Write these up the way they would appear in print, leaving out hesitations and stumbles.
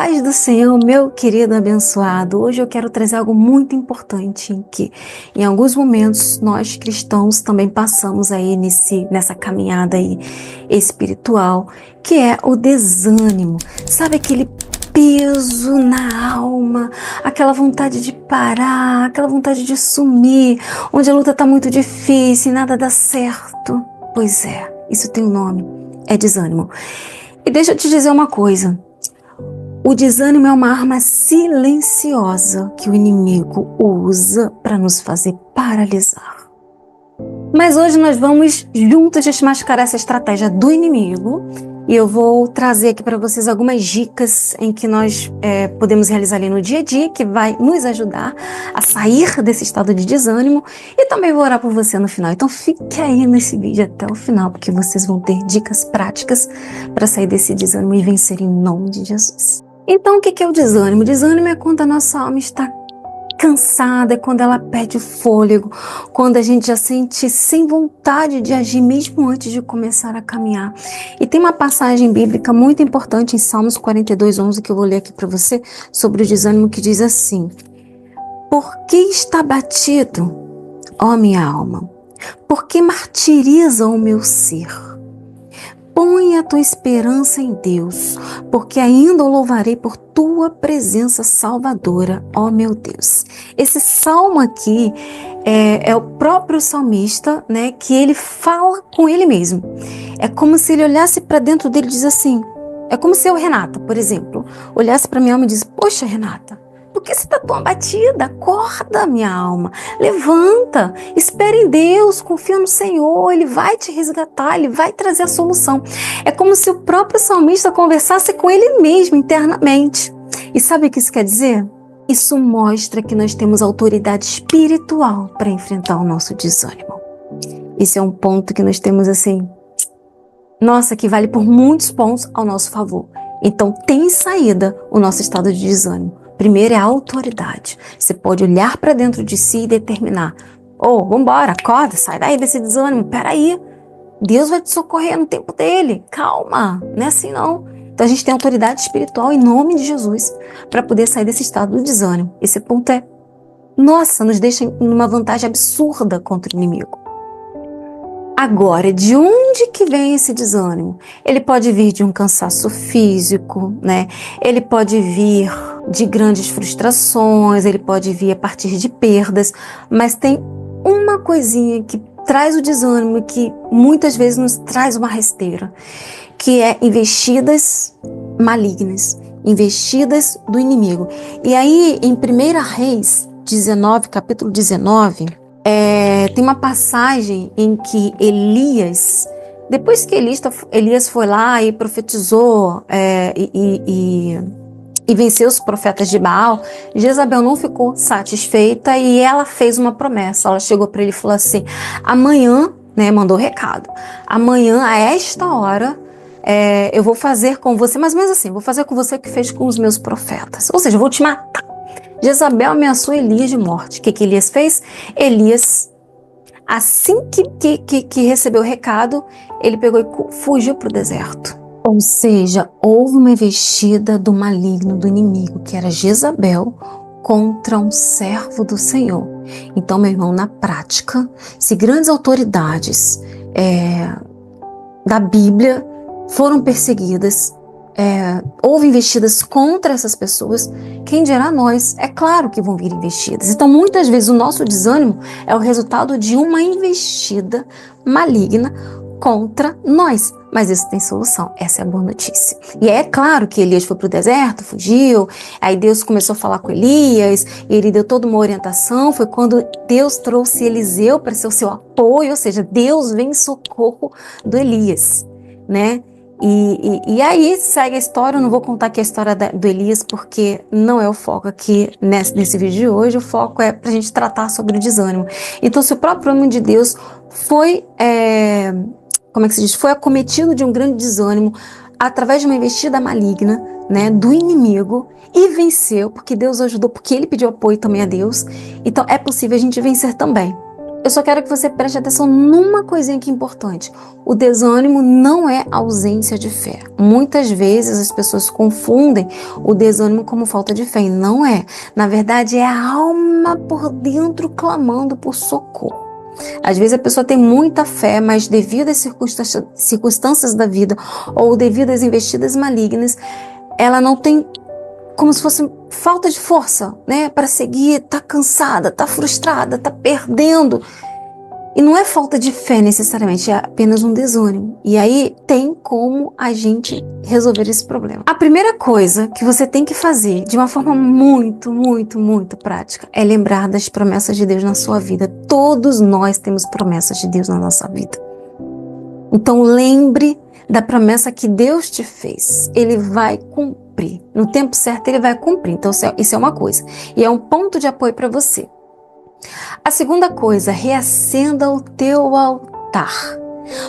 paz do Senhor, meu querido abençoado. Hoje eu quero trazer algo muito importante que em alguns momentos nós cristãos também passamos aí nessa caminhada aí espiritual, que é o desânimo. Sabe aquele peso na alma, aquela vontade de parar, aquela vontade de sumir, onde a luta está muito difícil e nada dá certo? Pois é, isso tem um nome, é desânimo. E deixa eu te dizer uma coisa. O desânimo é uma arma silenciosa que o inimigo usa para nos fazer paralisar. Mas hoje nós vamos juntos desmascarar essa estratégia do inimigo e eu vou trazer aqui para vocês algumas dicas em que nós podemos realizar ali no dia a dia, que vai nos ajudar a sair desse estado de desânimo, e também vou orar por você no final. Então fique aí nesse vídeo até o final, porque vocês vão ter dicas práticas para sair desse desânimo e vencer em nome de Jesus. Então, o que é o desânimo? O desânimo é quando a nossa alma está cansada, é quando ela perde o fôlego, quando a gente já sente sem vontade de agir mesmo antes de começar a caminhar. E tem uma passagem bíblica muito importante em Salmos 42:11 que eu vou ler aqui para você, sobre o desânimo, que diz assim: Por que está batido, ó minha alma? Por que martiriza o meu ser? Põe a tua esperança em Deus, porque ainda o louvarei por tua presença salvadora, ó meu Deus. Esse salmo aqui é o próprio salmista, né, que ele fala com ele mesmo. É como se ele olhasse para dentro dele e diz assim, é como se eu, Renata, por exemplo, olhasse para minha alma e diz: Poxa, Renata, por que você está tão abatida? Acorda, minha alma. Levanta. Espere em Deus. Confia no Senhor. Ele vai te resgatar. Ele vai trazer a solução. É como se o próprio salmista conversasse com ele mesmo internamente. E sabe o que isso quer dizer? Isso mostra que nós temos autoridade espiritual para enfrentar o nosso desânimo. Esse é um ponto que nós temos assim, nossa, que vale por muitos pontos ao nosso favor. Então tem saída o nosso estado de desânimo. Primeiro é a autoridade. Você pode olhar para dentro de si e determinar: vambora, acorda, sai daí desse desânimo, peraí. Deus vai te socorrer no tempo dele. Calma, não é assim não. Então a gente tem autoridade espiritual em nome de Jesus para poder sair desse estado do desânimo. Esse ponto nos deixa numa vantagem absurda contra o inimigo. Agora, de onde que vem esse desânimo? Ele pode vir de um cansaço físico, né? Ele pode vir de grandes frustrações, ele pode vir a partir de perdas, mas tem uma coisinha que traz o desânimo e que muitas vezes nos traz uma rasteira, que é investidas malignas, investidas do inimigo. E aí, em 1 Reis 19, capítulo 19, tem uma passagem em que Elias, depois que Elias foi lá e profetizou e venceu os profetas de Baal, Jezabel não ficou satisfeita e ela fez uma promessa. Ela chegou para ele e falou assim: amanhã, né, mandou recado, amanhã a esta hora eu vou fazer com você, mais ou menos assim, vou fazer com você o que fez com os meus profetas, ou seja, eu vou te matar. Jezabel ameaçou Elias de morte. O que Elias fez? Elias, assim que recebeu o recado, ele pegou e fugiu para o deserto. Ou seja, houve uma investida do maligno, do inimigo, que era Jezabel, contra um servo do Senhor. Então, meu irmão, na prática, se grandes autoridades da Bíblia foram perseguidas, houve investidas contra essas pessoas, quem dirá nós? É claro que vão vir investidas. Então, muitas vezes, o nosso desânimo é o resultado de uma investida maligna contra nós. Mas isso tem solução, essa é a boa notícia. E é claro que Elias foi para o deserto, fugiu, aí Deus começou a falar com Elias, e ele deu toda uma orientação. Foi quando Deus trouxe Eliseu para ser o seu apoio, ou seja, Deus vem em socorro do Elias, né? E aí segue a história. Eu não vou contar aqui a história do Elias, porque não é o foco aqui nesse vídeo de hoje. O foco é para a gente tratar sobre o desânimo. Então, se o próprio homem de Deus foi, foi acometido de um grande desânimo através de uma investida maligna, né, do inimigo, e venceu, porque Deus ajudou, porque ele pediu apoio também a Deus, então é possível a gente vencer também. eu só quero que você preste atenção numa coisinha que é importante. O desânimo não é ausência de fé. Muitas vezes as pessoas confundem o desânimo como falta de fé, e não é. Na verdade, é a alma por dentro clamando por socorro. Às vezes a pessoa tem muita fé, mas devido às circunstâncias da vida ou devido às investidas malignas, ela não tem, como se fosse falta de força, né, para seguir, tá cansada, tá frustrada, tá perdendo. E não é falta de fé necessariamente, é apenas um desânimo. E aí tem como a gente resolver esse problema. A primeira coisa que você tem que fazer de uma forma muito, muito, muito prática é lembrar das promessas de Deus na sua vida. Todos nós temos promessas de Deus na nossa vida. Então lembre da promessa que Deus te fez. Ele vai cumprir. No tempo certo, ele vai cumprir. Então, isso é uma coisa. E é um ponto de apoio para você. A segunda coisa, reacenda o teu altar.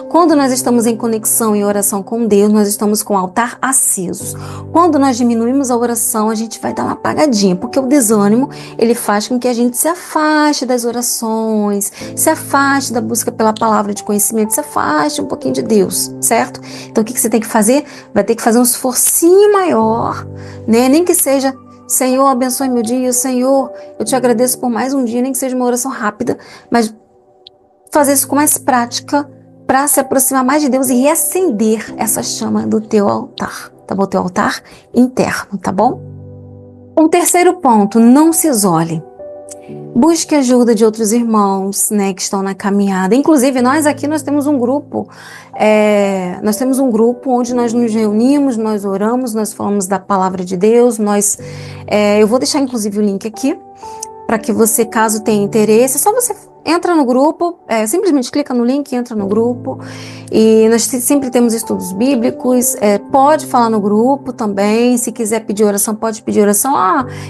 Quando nós estamos em conexão e oração com Deus, nós estamos com o altar aceso. Quando nós diminuímos a oração, a gente vai dar uma apagadinha, porque o desânimo, ele faz com que a gente se afaste das orações, se afaste da busca pela palavra de conhecimento, se afaste um pouquinho de Deus, certo? Então, o que você tem que fazer? Vai ter que fazer um esforcinho maior, né? Nem que seja: Senhor, abençoe meu dia, Senhor, eu te agradeço por mais um dia, nem que seja uma oração rápida, mas fazer isso com mais prática, para se aproximar mais de Deus e reacender essa chama do teu altar, tá bom? Teu altar interno, tá bom? Um terceiro ponto, não se isole. Busque ajuda de outros irmãos, né, que estão na caminhada. Inclusive, nós temos um grupo, onde nós nos reunimos, nós oramos, nós falamos da palavra de Deus, eu vou deixar inclusive o link aqui, para que você, caso tenha interesse, é só você entra no grupo, simplesmente clica no link, entra no grupo, e nós sempre temos estudos bíblicos, pode falar no grupo também, se quiser pedir oração, pode pedir oração.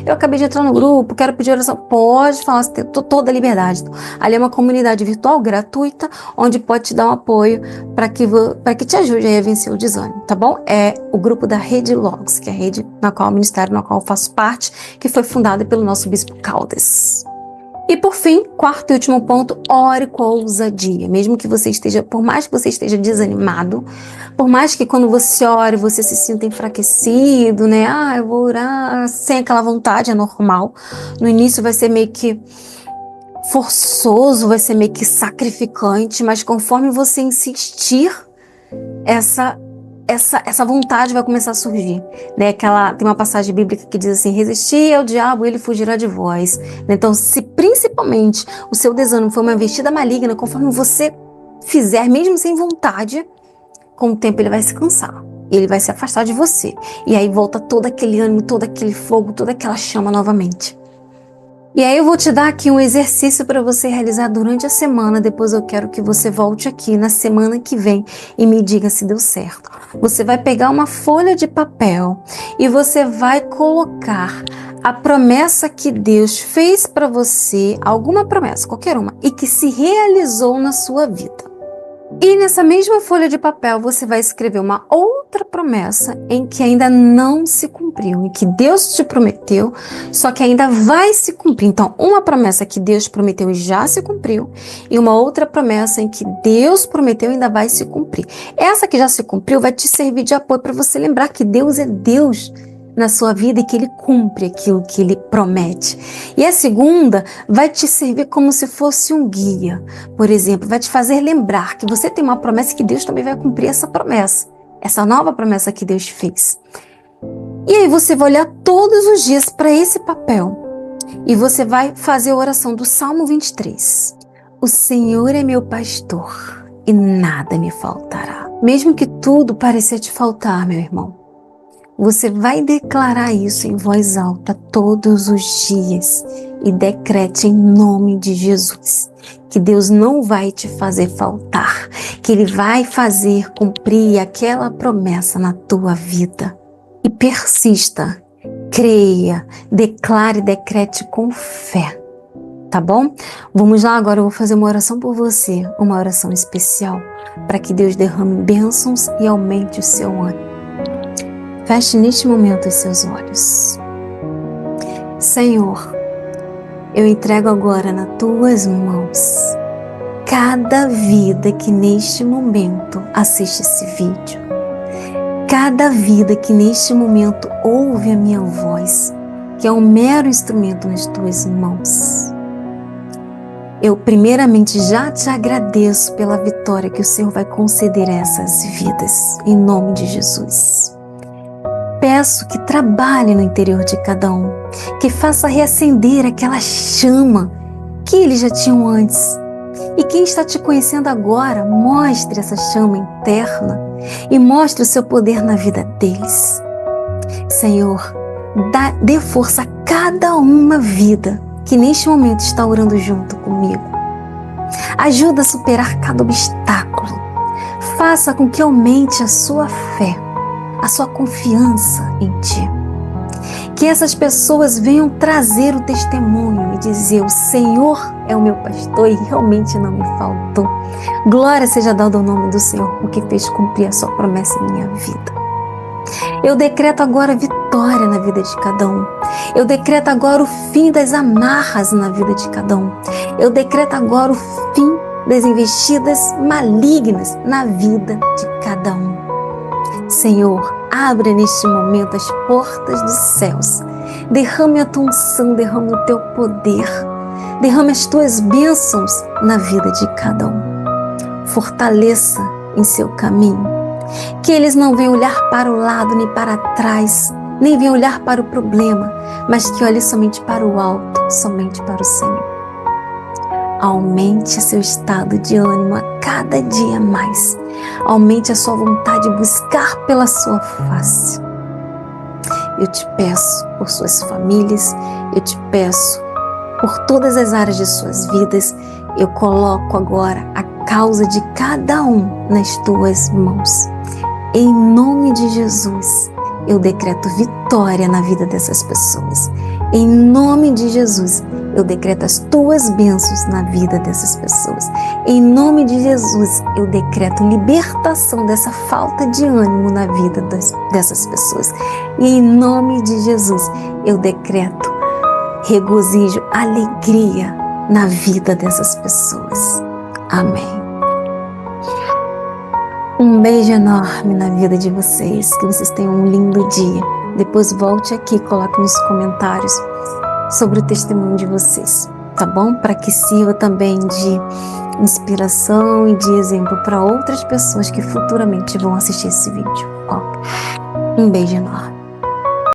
Eu acabei de entrar no grupo, quero pedir oração, pode falar, você tem toda a liberdade. Ali é uma comunidade virtual gratuita, onde pode te dar um apoio para que te ajude a vencer o desânimo, tá bom? É o grupo da Rede Logos, que é a rede na qual o ministério, na qual eu faço parte, que foi fundada pelo nosso bispo Caldas. E por fim, quarto e último ponto, ore com ousadia. Mesmo que você esteja, por mais que você esteja desanimado, por mais que quando você ore, você se sinta enfraquecido, né? Eu vou orar sem aquela vontade, é normal. No início vai ser meio que forçoso, vai ser meio que sacrificante, mas conforme você insistir, essa vontade vai começar a surgir, né? Tem uma passagem bíblica que diz assim: resistir ao diabo, ele fugirá de vós. Então, se principalmente o seu desânimo for uma investida maligna, conforme você fizer, mesmo sem vontade, com o tempo ele vai se cansar, ele vai se afastar de você, e aí volta todo aquele ânimo, todo aquele fogo, toda aquela chama novamente. E aí eu vou te dar aqui um exercício para você realizar durante a semana. Depois eu quero que você volte aqui na semana que vem e me diga se deu certo. Você vai pegar uma folha de papel e você vai colocar a promessa que Deus fez para você, alguma promessa, qualquer uma, e que se realizou na sua vida. E nessa mesma folha de papel você vai escrever uma outra promessa em que ainda não se cumpriu, em que Deus te prometeu, só que ainda vai se cumprir. Então, uma promessa que Deus prometeu e já se cumpriu, e uma outra promessa em que Deus prometeu e ainda vai se cumprir. Essa que já se cumpriu vai te servir de apoio para você lembrar que Deus é Deus na sua vida e que Ele cumpre aquilo que Ele promete. E a segunda vai te servir como se fosse um guia. Por exemplo, vai te fazer lembrar que você tem uma promessa e que Deus também vai cumprir essa promessa, essa nova promessa que Deus fez. E aí você vai olhar todos os dias para esse papel e você vai fazer a oração do Salmo 23. O Senhor é meu pastor e nada me faltará. Mesmo que tudo pareça te faltar, meu irmão, você vai declarar isso em voz alta todos os dias e decrete em nome de Jesus que Deus não vai te fazer faltar, que Ele vai fazer cumprir aquela promessa na tua vida. E persista, creia, declare e decrete com fé, tá bom? Vamos lá, agora eu vou fazer uma oração por você, uma oração especial, para que Deus derrame bênçãos e aumente o seu ânimo. Feche neste momento os seus olhos. Senhor, eu entrego agora nas tuas mãos cada vida que neste momento assiste esse vídeo, cada vida que neste momento ouve a minha voz, que é um mero instrumento nas tuas mãos. Eu primeiramente já te agradeço pela vitória que o Senhor vai conceder a essas vidas, em nome de Jesus. Peço que trabalhe no interior de cada um, que faça reacender aquela chama que eles já tinham antes. E quem está te conhecendo agora, mostre essa chama interna e mostre o seu poder na vida deles. Senhor, dê força a cada uma vida que neste momento está orando junto comigo. Ajuda a superar cada obstáculo. Faça com que aumente a sua fé, a sua confiança em Ti. Que essas pessoas venham trazer o testemunho e dizer: o Senhor é o meu pastor e realmente não me faltou. Glória seja dada ao nome do Senhor, porque fez cumprir a sua promessa em minha vida. Eu decreto agora vitória na vida de cada um. Eu decreto agora o fim das amarras na vida de cada um. Eu decreto agora o fim das investidas malignas na vida de cada um. Senhor, abra neste momento as portas dos céus. Derrame a tua unção, derrame o teu poder. Derrame as tuas bênçãos na vida de cada um. Fortaleça em seu caminho. Que eles não venham olhar para o lado nem para trás, nem venham olhar para o problema, mas que olhem somente para o alto, somente para o Senhor. Aumente seu estado de ânimo a cada dia mais. Aumente a sua vontade de buscar pela sua face. Eu te peço por suas famílias, eu te peço por todas as áreas de suas vidas. Eu coloco agora a causa de cada um nas tuas mãos. Em nome de Jesus, eu decreto vitória na vida dessas pessoas. Em nome de Jesus, eu decreto as tuas bênçãos na vida dessas pessoas. Em nome de Jesus, eu decreto libertação dessa falta de ânimo na vida dessas pessoas. E em nome de Jesus, eu decreto regozijo, alegria na vida dessas pessoas. Amém. Um beijo enorme na vida de vocês, que vocês tenham um lindo dia. Depois volte aqui e coloque nos comentários sobre o testemunho de vocês, tá bom? Para que sirva também de inspiração e de exemplo para outras pessoas que futuramente vão assistir esse vídeo. Um beijo enorme.